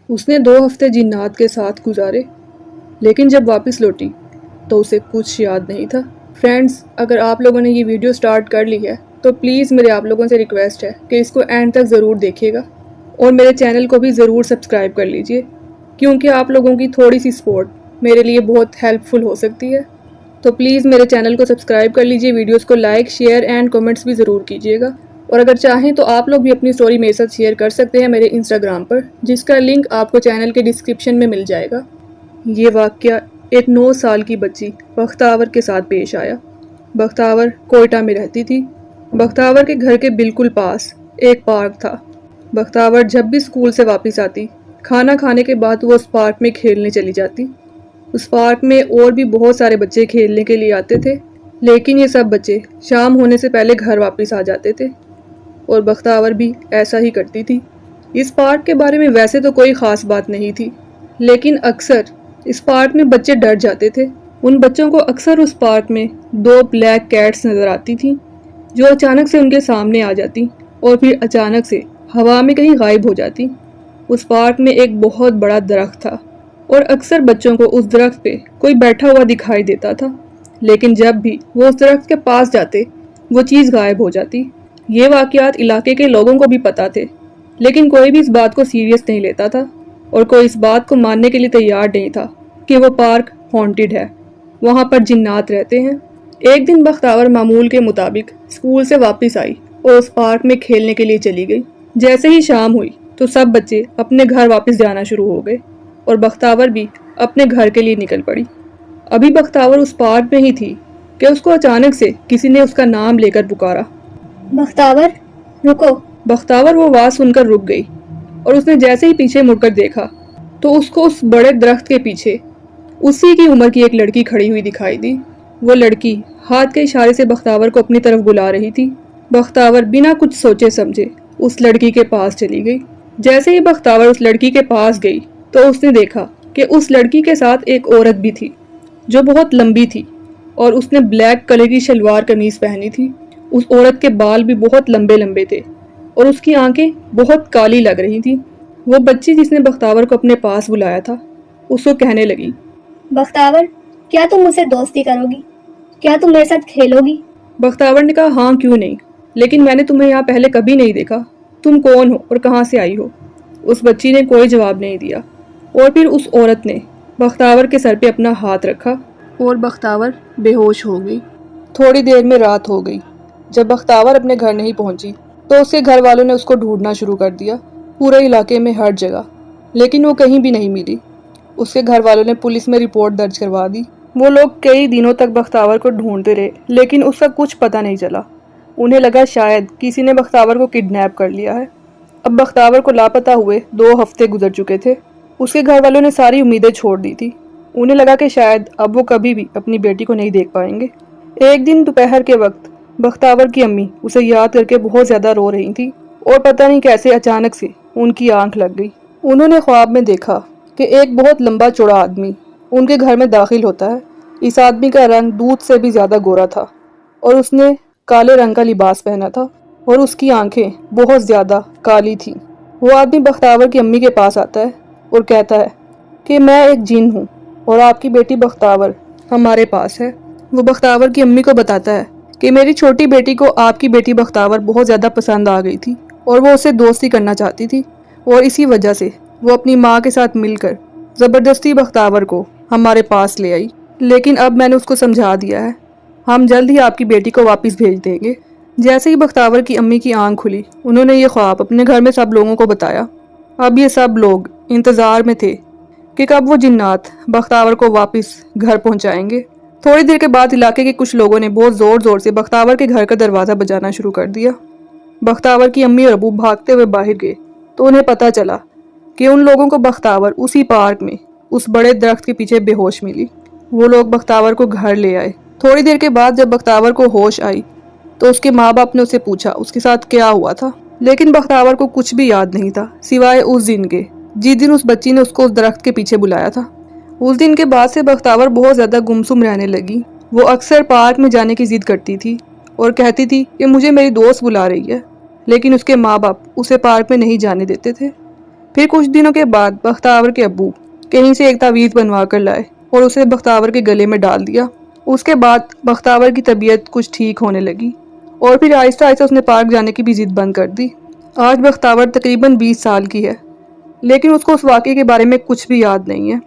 اس نے 2 ہفتے جنات کے ساتھ گزارے، لیکن جب واپس لوٹی تو اسے کچھ یاد نہیں تھا۔ فرینڈز، اگر آپ لوگوں نے یہ ویڈیو سٹارٹ کر لی ہے تو پلیز میرے آپ لوگوں سے ریکویسٹ ہے کہ اس کو اینڈ تک ضرور دیکھیے گا، اور میرے چینل کو بھی ضرور سبسکرائب کر لیجئے، کیونکہ آپ لوگوں کی تھوڑی سی سپورٹ میرے لیے بہت ہیلپ فل ہو سکتی ہے۔ تو پلیز میرے چینل کو سبسکرائب کر لیجئے، ویڈیوز کو لائک، شیئر اینڈ کمنٹس بھی ضرور کیجیے گا، اور اگر چاہیں تو آپ لوگ بھی اپنی سٹوری میرے ساتھ شیئر کر سکتے ہیں میرے انسٹاگرام پر، جس کا لنک آپ کو چینل کے ڈسکرپشن میں مل جائے گا۔ یہ واقعہ ایک 9 سال کی بچی بختاور کے ساتھ پیش آیا۔ بختاور کوئٹہ میں رہتی تھی۔ بختاور کے گھر کے بالکل پاس ایک پارک تھا۔ بختاور جب بھی اسکول سے واپس آتی، کھانا کھانے کے بعد وہ اس پارک میں کھیلنے چلی جاتی۔ اس پارک میں اور بھی بہت سارے بچے کھیلنے کے لیے آتے تھے، لیکن یہ سب بچے شام ہونے سے پہلے گھر واپس آ جاتے تھے، اور بختاور بھی ایسا ہی کرتی تھی۔ اس پارک کے بارے میں ویسے تو کوئی خاص بات نہیں تھی، لیکن اکثر اس پارک میں بچے ڈر جاتے تھے۔ ان بچوں کو اکثر اس پارک میں 2 بلیک کیٹس نظر آتی تھیں، جو اچانک سے ان کے سامنے آ جاتی اور پھر اچانک سے ہوا میں کہیں غائب ہو جاتی۔ اس پارک میں ایک بہت بڑا درخت تھا، اور اکثر بچوں کو اس درخت پہ کوئی بیٹھا ہوا دکھائی دیتا تھا، لیکن جب بھی وہ اس درخت کے پاس جاتے وہ چیز غائب ہو جاتی۔ یہ واقعات علاقے کے لوگوں کو بھی پتہ تھے، لیکن کوئی بھی اس بات کو سیریس نہیں لیتا تھا، اور کوئی اس بات کو ماننے کے لیے تیار نہیں تھا کہ وہ پارک ہانٹڈ ہے، وہاں پر جنات رہتے ہیں۔ ایک دن بختاور معمول کے مطابق اسکول سے واپس آئی اور اس پارک میں کھیلنے کے لیے چلی گئی۔ جیسے ہی شام ہوئی تو سب بچے اپنے گھر واپس جانا شروع ہو گئے، اور بختاور بھی اپنے گھر کے لیے نکل پڑی۔ ابھی بختاور اس پارک میں ہی تھی کہ اس کو اچانک سے کسی نے اس کا نام لے کر پکارا۔ بختاور، رکو۔ بختاور وہ آواز سن کر رک گئی، اور اس نے جیسے ہی پیچھے مڑ کر دیکھا تو اس کو اس بڑے درخت کے پیچھے اسی کی عمر کی ایک لڑکی کھڑی ہوئی دکھائی دی۔ وہ لڑکی ہاتھ کے اشارے سے بختاور کو اپنی طرف بلا رہی تھی۔ بختاور بنا کچھ سوچے سمجھے اس لڑکی کے پاس چلی گئی۔ جیسے ہی بختاور اس لڑکی کے پاس گئی تو اس نے دیکھا کہ اس لڑکی کے ساتھ ایک عورت بھی تھی، جو بہت لمبی تھی، اور اس نے بلیک کلر کی شلوار قمیض پہنی تھی۔ اس عورت کے بال بھی بہت لمبے لمبے تھے، اور اس کی آنکھیں بہت کالی لگ رہی تھیں۔ وہ بچی جس نے بختاور کو اپنے پاس بلایا تھا اس کو کہنے لگی، بختاور، کیا تم مجھ سے دوستی کرو گی؟ کیا تم میرے ساتھ کھیلو گی؟ بختاور نے کہا، ہاں کیوں نہیں، لیکن میں نے تمہیں یہاں پہلے کبھی نہیں دیکھا، تم کون ہو اور کہاں سے آئی ہو؟ اس بچی نے کوئی جواب نہیں دیا، اور پھر اس عورت نے بختاور کے سر پہ اپنا ہاتھ رکھا اور بختاور بے ہوش ہو گئی۔ تھوڑی دیر میں رات ہو گئی۔ جب بختاور اپنے گھر نہیں پہنچی تو اس کے گھر والوں نے اس کو ڈھونڈنا شروع کر دیا، پورے علاقے میں ہر جگہ، لیکن وہ کہیں بھی نہیں ملی۔ اس کے گھر والوں نے پولیس میں رپورٹ درج کروا دی۔ وہ لوگ کئی دنوں تک بختاور کو ڈھونڈتے رہے، لیکن اس کا کچھ پتہ نہیں چلا۔ انہیں لگا شاید کسی نے بختاور کو کڈنیپ کر لیا ہے۔ اب بختاور کو لاپتہ ہوئے 2 ہفتے گزر چکے تھے۔ اس کے گھر والوں نے ساری امیدیں چھوڑ دی تھی۔ انہیں لگا کہ شاید اب وہ کبھی بھی اپنی بیٹی کو نہیں دیکھ پائیں گے۔ ایک دن دوپہر کے وقت بختاور کی امی اسے یاد کر کے بہت زیادہ رو رہی تھی، اور پتہ نہیں کیسے اچانک سے ان کی آنکھ لگ گئی۔ انہوں نے خواب میں دیکھا کہ ایک بہت لمبا چوڑا آدمی ان کے گھر میں داخل ہوتا ہے۔ اس آدمی کا رنگ دودھ سے بھی زیادہ گورا تھا، اور اس نے کالے رنگ کا لباس پہنا تھا، اور اس کی آنکھیں بہت زیادہ کالی تھیں۔ وہ آدمی بختاور کی امی کے پاس آتا ہے اور کہتا ہے کہ میں ایک جن ہوں، اور آپ کی بیٹی بختاور ہمارے پاس ہے۔ وہ بختاور کی امی کو بتاتا ہے کہ میری چھوٹی بیٹی کو آپ کی بیٹی بختاور بہت زیادہ پسند آ گئی تھی، اور وہ اسے دوستی کرنا چاہتی تھی، اور اسی وجہ سے وہ اپنی ماں کے ساتھ مل کر زبردستی بختاور کو ہمارے پاس لے آئی، لیکن اب میں نے اس کو سمجھا دیا ہے، ہم جلد ہی آپ کی بیٹی کو واپس بھیج دیں گے۔ جیسے ہی بختاور کی امی کی آنکھ کھلی، انہوں نے یہ خواب اپنے گھر میں سب لوگوں کو بتایا۔ اب یہ سب لوگ انتظار میں تھے کہ کب وہ جنات بختاور کو واپس گھر پہنچائیں گے۔ تھوڑی دیر کے بعد علاقے کے کچھ لوگوں نے بہت زور زور سے بختاور کے گھر کا دروازہ بجانا شروع کر دیا۔ بختاور کی امی اور ابو بھاگتے ہوئے باہر گئے تو انہیں پتہ چلا کہ ان لوگوں کو بختاور اسی پارک میں اس بڑے درخت کے پیچھے بے ہوش ملی۔ وہ لوگ بختاور کو گھر لے آئے۔ تھوڑی دیر کے بعد جب بختاور کو ہوش آئی تو اس کے ماں باپ نے اسے پوچھا اس کے ساتھ کیا ہوا تھا، لیکن بختاور کو کچھ بھی یاد نہیں تھا سوائے اس دن کے جس دن اس بچی نے اس کو اس درخت کے پیچھے بلایا تھا۔ اس دن کے بعد سے بختاور بہت زیادہ گمسم رہنے لگی۔ وہ اکثر پارک میں جانے کی ضد کرتی تھی اور کہتی تھی کہ مجھے میری دوست بلا رہی ہے، لیکن اس کے ماں باپ اسے پارک میں نہیں جانے دیتے تھے۔ پھر کچھ دنوں کے بعد بختیور کے ابو کہیں سے ایک تعویذ بنوا کر لائے اور اسے بختیور کے گلے میں ڈال دیا۔ اس کے بعد بختیور کی طبیعت کچھ ٹھیک ہونے لگی اور پھر آہستہ آہستہ اس نے پارک جانے کی بھی ضد بند کر دی۔ آج بختیور تقریباً 20 سال کی ہے، لیکن اس کو اس واقعے کے بارے میں کچھ بھی یاد نہیں ہے۔